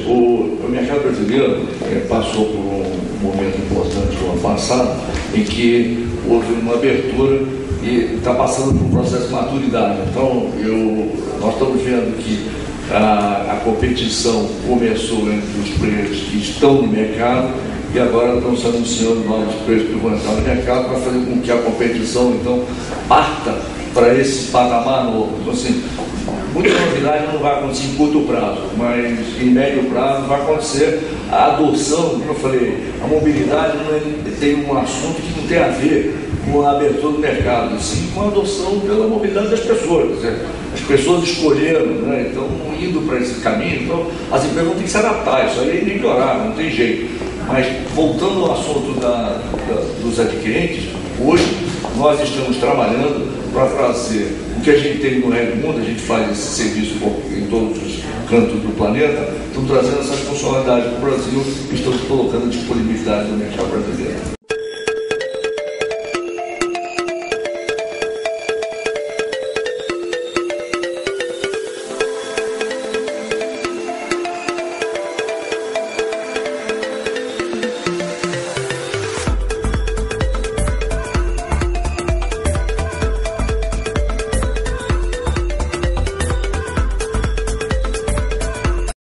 O mercado brasileiro passou por um momento importante no ano passado, em que houve uma abertura e está passando por um processo de maturidade. Então, nós estamos vendo que a competição começou entre os players que estão no mercado e agora estão se anunciando novos players que vão entrar no mercado para fazer com que a competição, então, parta para esse patamar novo. Então, assim, muita novidade não vai acontecer em curto prazo, mas em médio prazo vai acontecer a adoção, como eu falei, a mobilidade tem um assunto que não tem a ver com a abertura do mercado, sim com a adoção pela mobilidade das pessoas. Quer dizer, as pessoas escolheram, né, então indo para esse caminho, então as empresas vão ter que se adaptar, isso aí é melhorar, não tem jeito. Mas voltando ao assunto dos adquirentes, hoje nós estamos trabalhando para trazer o que a gente tem no resto do mundo, a gente faz esse serviço em todos os cantos do planeta, estamos trazendo essas funcionalidades para o Brasil e estamos colocando a disponibilidade do mercado brasileiro.